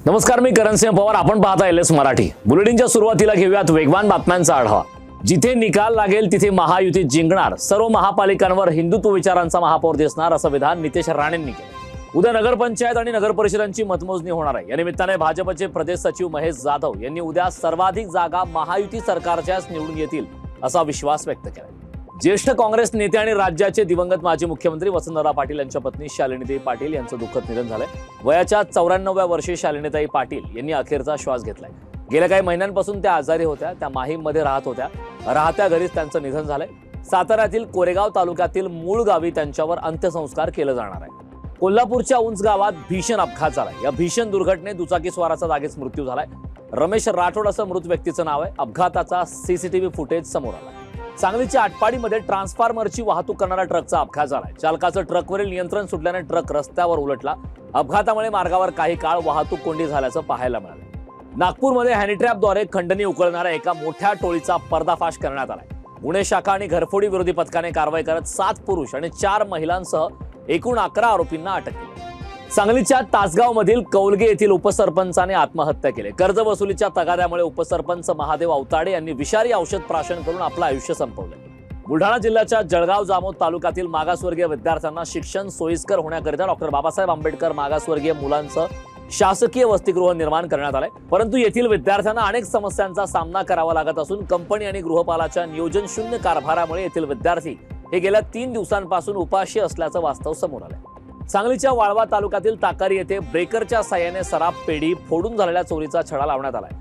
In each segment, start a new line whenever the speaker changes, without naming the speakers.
नमस्कार, मी करणसिंह पवार. आपण पाहता एलएस मराठी. बुलेटिनच्या सुरुवातीला घेऊयात वेगवान बातम्यांचा आढावा. जिथे निकाल लागेल तिथे महायुती जिंकणार, सर्व महापालिकांवर हिंदुत्व विचारांचा महापौर दिसणार, असं विधान नितेश राणेंनी केलं. उद्या नगरपंचायत आणि नगरपरिषदांची मतमोजणी होणार आहे. या निमित्ताने भाजपचे प्रदेश सचिव महेश जाधव यांनी उद्या सर्वाधिक जागा महायुती सरकारच्याच निवडून येतील असा विश्वास व्यक्त केला. ज्येष्ठ काँग्रेस नेते आणि राज्याचे दिवंगत माजी मुख्यमंत्री वसंतराव पाटील यांच्या पत्नी शालिनीताई पाटील यांचं दुःखद निधन झालंय. वयाच्या 94व्या वर्षी शालिनीताई पाटील यांनी अखेरचा श्वास घेतलाय. गेल्या काही महिन्यांपासून त्या आजारी होत्या. त्या माहीममध्ये राहत होत्या. राहत्या घरीच त्यांचं निधन झालंय. साताऱ्यातील कोरेगाव तालुक्यातील मूळ गावी त्यांच्यावर अंत्यसंस्कार केले जाणार आहे. कोल्हापूरच्या उंच गावात भीषण अपघात झालाय. या भीषण दुर्घटनेत दुचाकीस्वाराचा जागीच मृत्यू झालाय. रमेश राठोड असं मृत व्यक्तीचं नाव आहे. अपघाताचा सीसीटीव्ही फुटेज समोर आला. सांगलीच्या आटपाडीमध्ये ट्रान्सफॉर्मरची वाहतूक करणाऱ्या ट्रकचा अपघात झालाय. चालकाचं ट्रकवरील नियंत्रण सुटल्याने ट्रक रस्त्यावर उलटला. अपघातामुळे मार्गावर काही काळ वाहतूक कोंडी झाल्याचं पाहायला मिळालं. नागपूरमध्ये हॅनिट्रॅपद्वारे खंडणी उकळणाऱ्या एका मोठ्या टोळीचा पर्दाफाश करण्यात आलाय. गुन्हे शाखा आणि घरफोडी विरोधी पथकाने कारवाई करत 7 पुरुष आणि 4 महिलांसह एकूण 11 आरोपींना अटक केली. सांगलीच्या तासगावमधील कौलगे येथील उपसरपंचाने आत्महत्या केली. कर्ज वसुलीच्या तगाद्यामुळे उपसरपंच महादेव अवताडे यांनी विषारी औषध प्राशन करून आपलं आयुष्य संपवलं. बुलढाणा जिल्ह्याच्या जळगाव जामोद तालुक्यातील मागासवर्गीय विद्यार्थ्यांना शिक्षण सोयीस्कर होण्याकरिता डॉक्टर बाबासाहेब आंबेडकर मागासवर्गीय मुलांचं शासकीय वसतिगृह निर्माण करण्यात आलंय. परंतु येथील विद्यार्थ्यांना अनेक समस्यांचा सामना करावा लागत असून कंपनी आणि गृहपालाच्या नियोजन शून्य कारभारामुळे येथील विद्यार्थी हे गेल्या 3 दिवसांपासून उपाशी असल्याचं वास्तव समोर आलंय. सांगलीच्या वाळवा तालुक्यातील ताकारी येथे ब्रेकरच्या साह्याने सराफ पेढी फोडून झालेल्या चोरीचा छडा लावण्यात आलाय.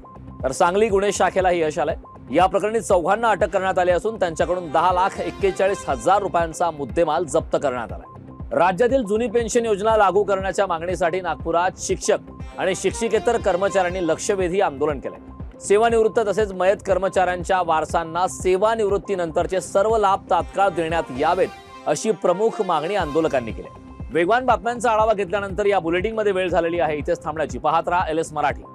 तर सांगली गुन्हे शाखेलाही यश आलंय. या प्रकरणी 4घांना अटक करण्यात आली असून त्यांच्याकडून 10,41,000 रुपयांचा मुद्देमाल जप्त करण्यात आलाय. राज्यातील जुनी पेन्शन योजना लागू करण्याच्या मागणीसाठी नागपुरात शिक्षक आणि शिक्षिकेतर कर्मचाऱ्यांनी लक्षवेधी आंदोलन केलंय. सेवानिवृत्त तसेच मयत कर्मचाऱ्यांच्या वारसांना सेवानिवृत्तीनंतरचे सर्व लाभ तात्काळ देण्यात यावेत अशी प्रमुख मागणी आंदोलकांनी केली. वेगवान बातम्यांचा आढावा घेतल्यानंतर या बुलेटिनमध्ये वेळ झालेली आहे. इथेच थांबण्याची. पाहत राहा एलएस मराठी.